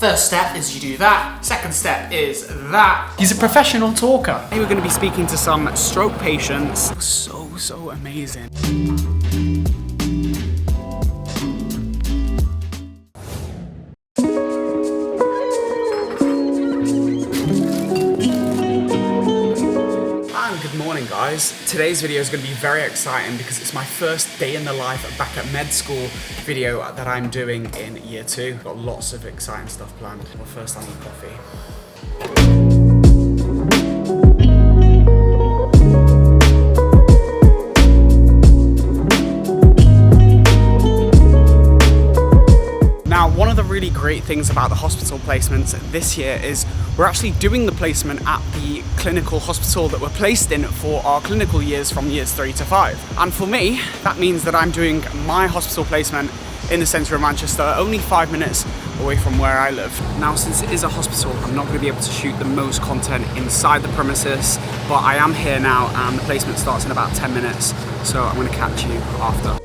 First step is you do that. Second step is that. He's a professional talker. Today we're going to be speaking to some stroke patients. So amazing. Good morning, guys. Today's video is going to be very exciting because it's my first day in the life back at med school video that I'm doing in year 2. Got lots of exciting stuff planned. Well, first I need coffee. Now, one of the really great things about the hospital placements this year is we're actually doing the placement at the clinical hospital that we're placed in for our clinical years from years 3 to 5. And for me, that means that I'm doing my hospital placement in the centre of Manchester, only 5 minutes away from where I live. Now, since it is a hospital, I'm not going to be able to shoot the most content inside the premises, but I am here now and the placement starts in about 10 minutes, so I'm going to catch you after.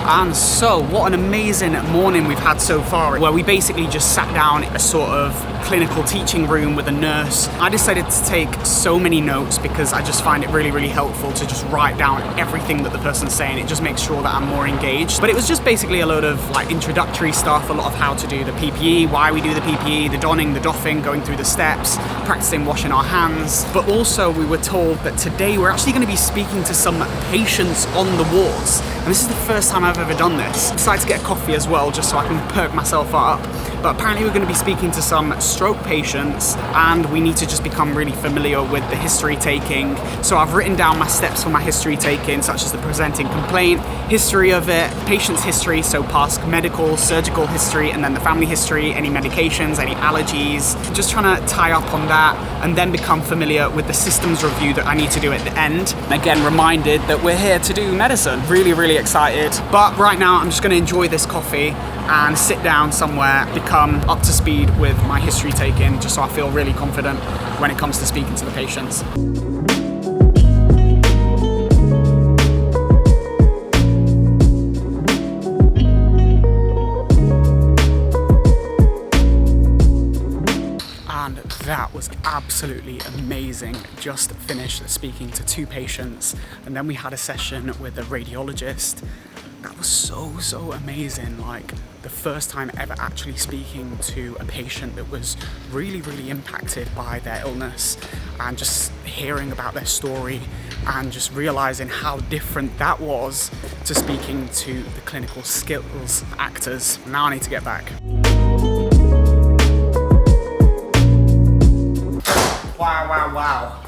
And so, what an amazing morning we've had so far, where we basically just sat down in a sort of clinical teaching room with a nurse. I decided to take so many notes because I just find it really helpful to just write down everything that the person's saying. It just makes sure that I'm more engaged. But it was just basically a load of like introductory stuff, a lot of how to do the PPE, why we do the PPE, the donning, the doffing, going through the steps, practicing washing our hands. But also we were told that today we're actually going to be speaking to some patients on the wards. And this is the first time I've ever done this. I decided to get a coffee as well, just so I can perk myself up. But apparently we're going to be speaking to some stroke patients and we need to just become really familiar with the history taking. So I've written down my steps for my history taking, such as the presenting complaint, history of it, patient's history, so past medical, surgical history, and then the family history, any medications, any allergies. Just trying to tie up on that and then become familiar with the systems review that I need to do at the end. Again, reminded that we're here to do medicine. Really excited. But right now I'm just going to enjoy this coffee and sit down somewhere, become up to speed with my history taking, just so I feel really confident when it comes to speaking to the patients. And that was absolutely amazing. Just finished speaking to 2 patients and then we had a session with a radiologist. That was so amazing. Like the first time ever actually speaking to a patient that was really impacted by their illness, and just hearing about their story and just realizing how different that was to speaking to the clinical skills actors. Now I need to get back.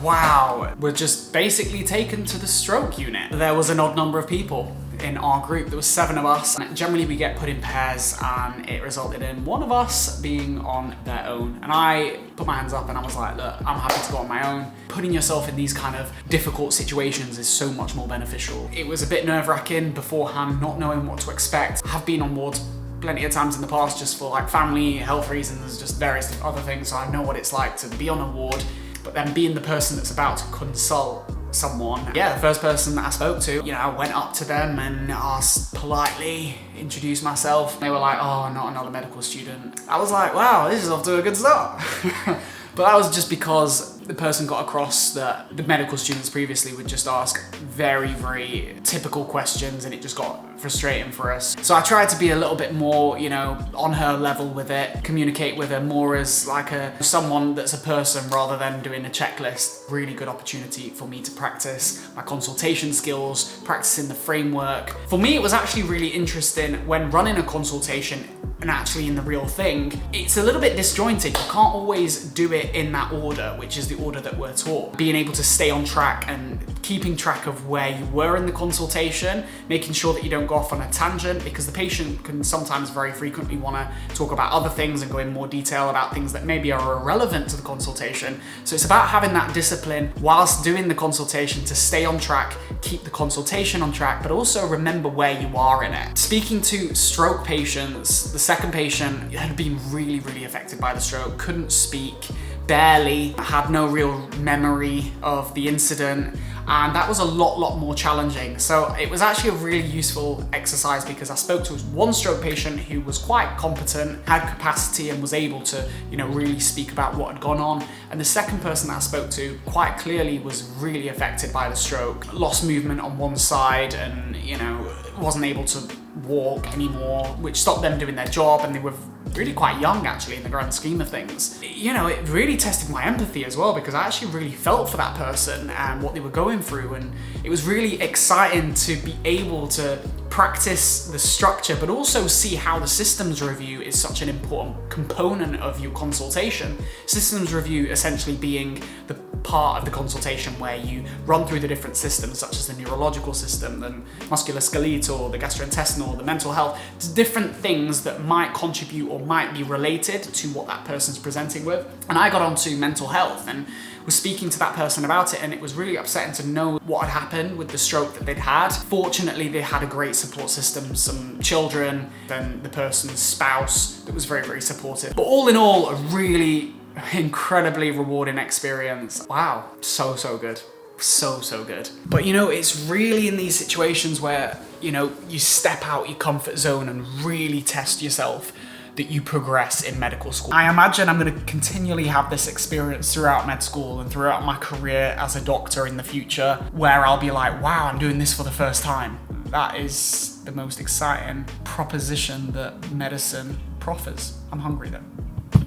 Wow. We're just basically taken to the stroke unit. There was an odd number of people in our group. There was 7 of us. Generally we get put in pairs and it resulted in one of us being on their own. And I put my hands up and I was like, look, I'm happy to go on my own. Putting yourself in these kind of difficult situations is so much more beneficial. It was a bit nerve-wracking beforehand, not knowing what to expect. I have been on wards plenty of times in the past just for like family, health reasons, just various other things. So I know what it's like to be on a ward, but then being the person that's about to consult someone. Yeah, the first person that I spoke to, I went up to them and asked politely, introduced myself. They were like, oh, not another medical student. I was like, wow, this is off to a good start. But that was just because the person got across that the medical students previously would just ask very typical questions and it just got frustrating for us. So I tried to be a little bit more, on her level with it, communicate with her more as like someone that's a person rather than doing a checklist. Really good opportunity for me to practice my consultation skills, practicing the framework. For me, it was actually really interesting when running a consultation and actually in the real thing, it's a little bit disjointed. You can't always do it in that order, which is the order that we're taught. Being able to stay on track and keeping track of where you were in the consultation, making sure that you don't go off on a tangent, because the patient can sometimes very frequently want to talk about other things and go in more detail about things that maybe are irrelevant to the consultation. So it's about having that discipline whilst doing the consultation to stay on track, keep the consultation on track, but also remember where you are in it. Speaking to stroke patients, the second patient had been really affected by the stroke, couldn't speak, barely, had no real memory of the incident. And that was a lot more challenging. So it was actually a really useful exercise because I spoke to one stroke patient who was quite competent, had capacity and was able to, really speak about what had gone on. And the second person that I spoke to quite clearly was really affected by the stroke, lost movement on one side and, wasn't able to walk anymore, which stopped them doing their job, and they were really quite young actually in the grand scheme of things. It really tested my empathy as well because I actually really felt for that person and what they were going through, and it was really exciting to be able to practice the structure but also see how the systems review is such an important component of your consultation. Systems review essentially being the part of the consultation where you run through the different systems such as the neurological system, the musculoskeletal, the gastrointestinal, the mental health, different things that might contribute or might be related to what that person's presenting with. And I got onto mental health and was speaking to that person about it, and it was really upsetting to know what had happened with the stroke that they'd had. Fortunately, they had a great support system, some children, then the person's spouse that was very supportive. But all in all, a really incredibly rewarding experience. Wow, so good. So good. But it's really in these situations where, you step out your comfort zone and really test yourself that you progress in medical school. I imagine I'm going to continually have this experience throughout med school and throughout my career as a doctor in the future, where I'll be like, wow, I'm doing this for the first time. That is the most exciting proposition that medicine proffers. I'm hungry though.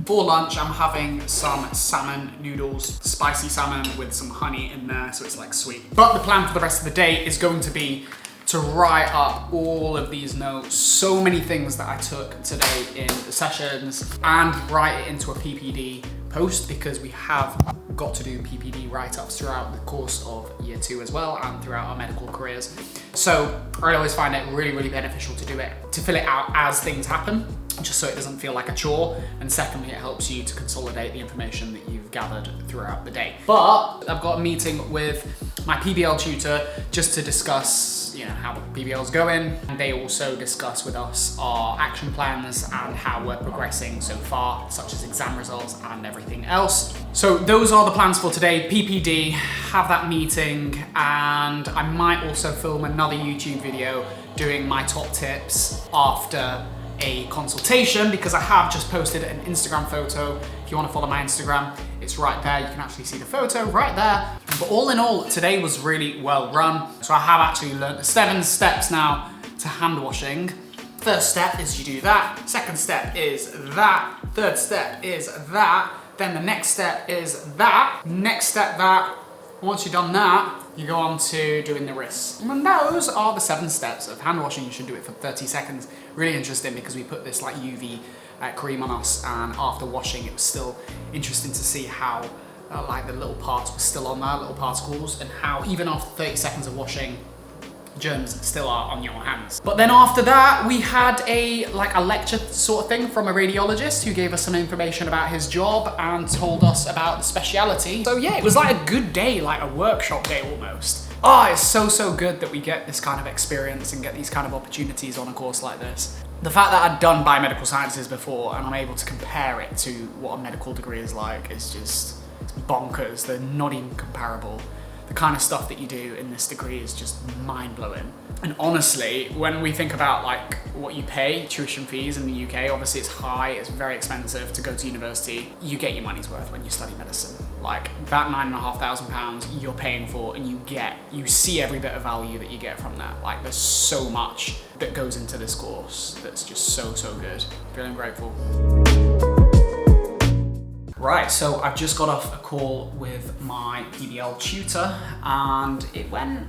For lunch, I'm having some salmon noodles, spicy salmon with some honey in there, so it's like sweet. But the plan for the rest of the day is going to be to write up all of these notes, so many things that I took today in the sessions, and write it into a PPD post because we have got to do PPD write-ups throughout the course of year 2 as well and throughout our medical careers. So I always find it really beneficial to do it, to fill it out as things happen, just so it doesn't feel like a chore. And secondly, it helps you to consolidate the information that you've gathered throughout the day. But I've got a meeting with my PBL tutor just to discuss how the PBL is going. And they also discuss with us our action plans and how we're progressing so far, such as exam results and everything else. So those are the plans for today. PPD, have that meeting, and I might also film another YouTube video doing my top tips after a consultation, because I have just posted an Instagram photo. If you want to follow my Instagram, it's right there. You can actually see the photo right there. But all in all, today was really well run. So I have actually learned the 7 steps now to hand washing. First step is you do that. Second step is that. Third step is that. Then the next step is that. Next step that. Once you've done that, you go on to doing the wrists. And those are the 7 steps of hand washing. You should do it for 30 seconds. Really interesting because we put this like UV cream on us, and after washing it was still interesting to see how like the little parts were still on there, little particles, and how even after 30 seconds of washing, germs still are on your hands. But then after that, we had a lecture sort of thing from a radiologist who gave us some information about his job and told us about the speciality. So yeah, it was like a good day, like a workshop day almost. Oh, it's so good that we get this kind of experience and get these kind of opportunities on a course like this. The fact that I'd done biomedical sciences before and I'm able to compare it to what a medical degree is like is just bonkers. They're not even comparable. The kind of stuff that you do in this degree is just mind-blowing. And honestly, when we think about like what you pay, tuition fees in the UK, obviously it's high, it's very expensive to go to university. You get your money's worth when you study medicine. Like that £9,500 you're paying for, and you see every bit of value that you get from that. Like there's so much that goes into this course that's just so good. Feeling grateful. Right, so I've just got off a call with my PBL tutor and it went,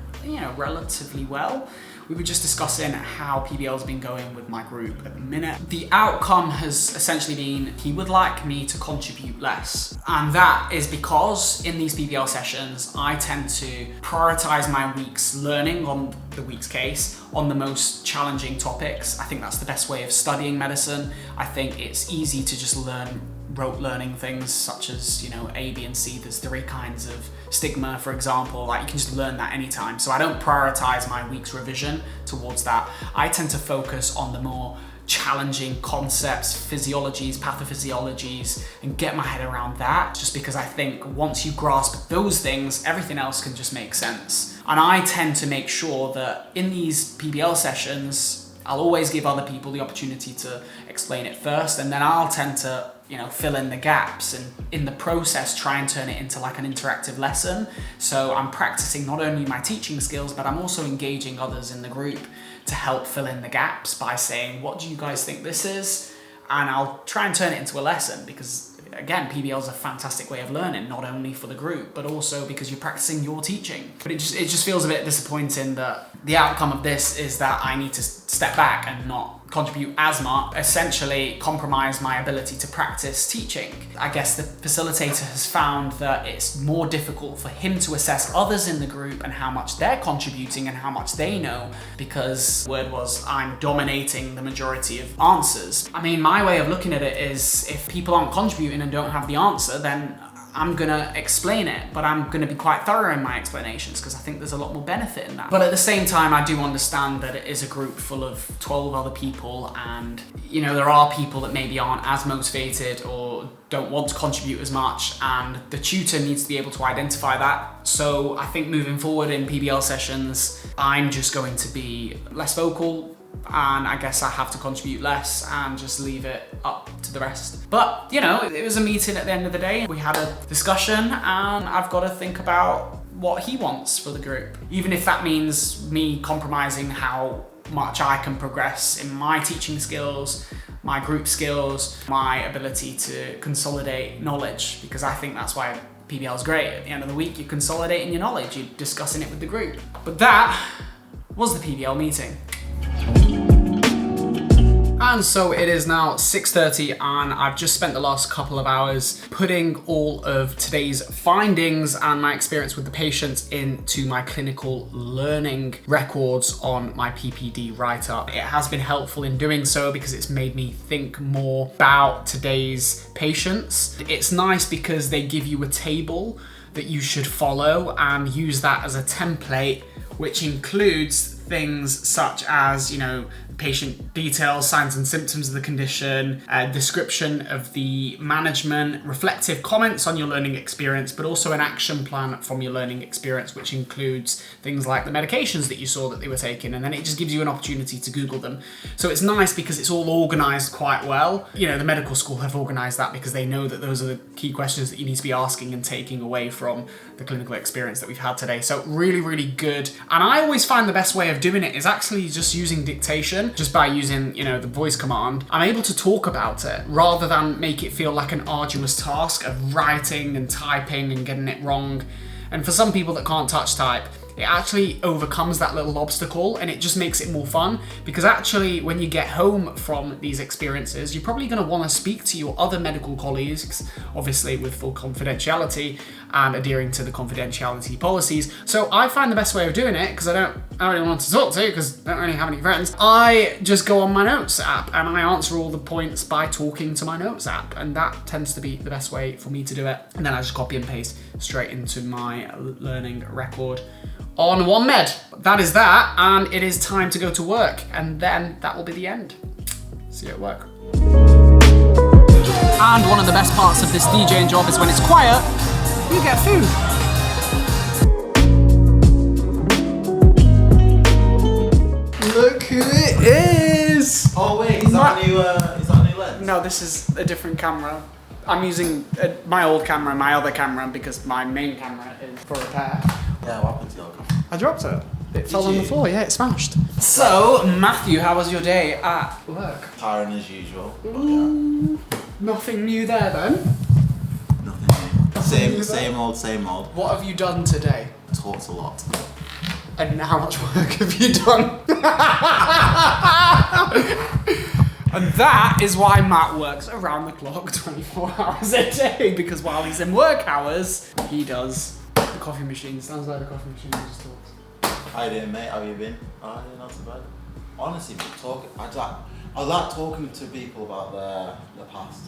relatively well. We were just discussing how PBL's been going with my group at the minute. The outcome has essentially been he would like me to contribute less. And that is because in these PBL sessions, I tend to prioritize my week's learning on the week's case on the most challenging topics. I think that's the best way of studying medicine. I think it's easy to just learn rote learning things such as, A, B, and C. There's 3 kinds of stigma, for example. Like you can just learn that anytime. So I don't prioritize my week's revision towards that. I tend to focus on the more challenging concepts, physiologies, pathophysiologies, and get my head around that, just because I think once you grasp those things, everything else can just make sense. And I tend to make sure that in these PBL sessions, I'll always give other people the opportunity to explain it first, and then I'll tend to, fill in the gaps, and in the process try and turn it into like an interactive lesson. So I'm practicing not only my teaching skills, but I'm also engaging others in the group to help fill in the gaps by saying, what do you guys think this is? And I'll try and turn it into a lesson, because again, PBL is a fantastic way of learning, not only for the group, but also because you're practicing your teaching. But it just feels a bit disappointing that the outcome of this is that I need to step back and not contribute as much, essentially compromise my ability to practice teaching. I guess the facilitator has found that it's more difficult for him to assess others in the group and how much they're contributing and how much they know, because the word was, I'm dominating the majority of answers. I mean, my way of looking at it is, if people aren't contributing and don't have the answer, then I'm gonna explain it, but I'm gonna be quite thorough in my explanations, because I think there's a lot more benefit in that. But at the same time, I do understand that it is a group full of 12 other people, and there are people that maybe aren't as motivated or don't want to contribute as much, and the tutor needs to be able to identify that. So I think moving forward in PBL sessions, I'm just going to be less vocal, and I guess I have to contribute less and just leave it up to the rest. But, it was a meeting at the end of the day. We had a discussion, and I've got to think about what he wants for the group. Even if that means me compromising how much I can progress in my teaching skills, my group skills, my ability to consolidate knowledge, because I think that's why PBL is great. At the end of the week, you're consolidating your knowledge, you're discussing it with the group. But that was the PBL meeting. And so it is now 6:30, and I've just spent the last couple of hours putting all of today's findings and my experience with the patients into my clinical learning records on my PPD write-up. It has been helpful in doing so because it's made me think more about today's patients. It's nice because they give you a table that you should follow and use that as a template, which includes things such as, patient details, signs and symptoms of the condition, description of the management, reflective comments on your learning experience, but also an action plan from your learning experience, which includes things like the medications that you saw that they were taking, and then it just gives you an opportunity to Google them. So it's nice because it's all organized quite well. The medical school have organized that because they know that those are the key questions that you need to be asking and taking away from the clinical experience that we've had today. So really, really good. And I always find the best way of doing it is actually just using dictation. Just by using, the voice command, I'm able to talk about it rather than make it feel like an arduous task of writing and typing and getting it wrong. And for some people that can't touch type, it actually overcomes that little obstacle, and it just makes it more fun, because actually when you get home from these experiences, you're probably going to want to speak to your other medical colleagues, obviously with full confidentiality and adhering to the confidentiality policies. So I find the best way of doing it, because I don't really want to talk to, because I don't really have any friends, I just go on my notes app and I answer all the points by talking to my notes app, and that tends to be the best way for me to do it. And then I just copy and paste straight into my learning record on OneMed. That is that, and it is time to go to work, and then that will be the end. See you at work. And one of the best parts of this DJing job is when it's quiet, you get food. Look who it is! Oh wait, is that a new lens? No, this is a different camera. I'm using my old camera, my other camera, because my main camera is for repair. Yeah, what happened to your camera? I dropped it. It fell on the floor, yeah, it smashed. So, Matthew, how was your day at work? Tiring as usual. Ooh, nothing new there then? Nothing new. Same old. What have you done today? Talked a lot. And how much work have you done? And that is why Matt works around the clock 24 hours a day, because while he's in work hours, he does the coffee machine. Sounds like a coffee machine, he just talks. How you doing, mate? How you been? Oh, yeah, not so bad. Honestly, I like talking to people about their past.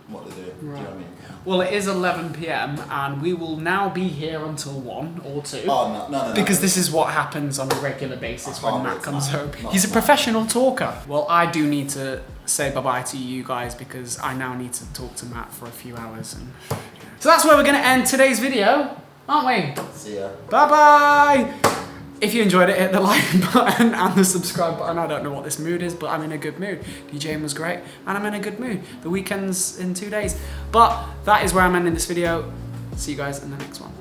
what they're doing. Do you know what I mean? Well, it is 11 p.m. and we will now be here until 1 or 2. Oh, no. Because this is what happens on a regular basis when Matt comes home. He's a Matt. professional talker. Well, I do need to say bye-bye to you guys because I now need to talk to Matt for a few hours. And so that's where we're going to end today's video, aren't we? See ya. Bye-bye! If you enjoyed it, hit the like button and the subscribe button. I don't know what this mood is, but I'm in a good mood. DJing was great, and I'm in a good mood. The weekend's in 2 days. But that is where I'm ending this video. See you guys in the next one.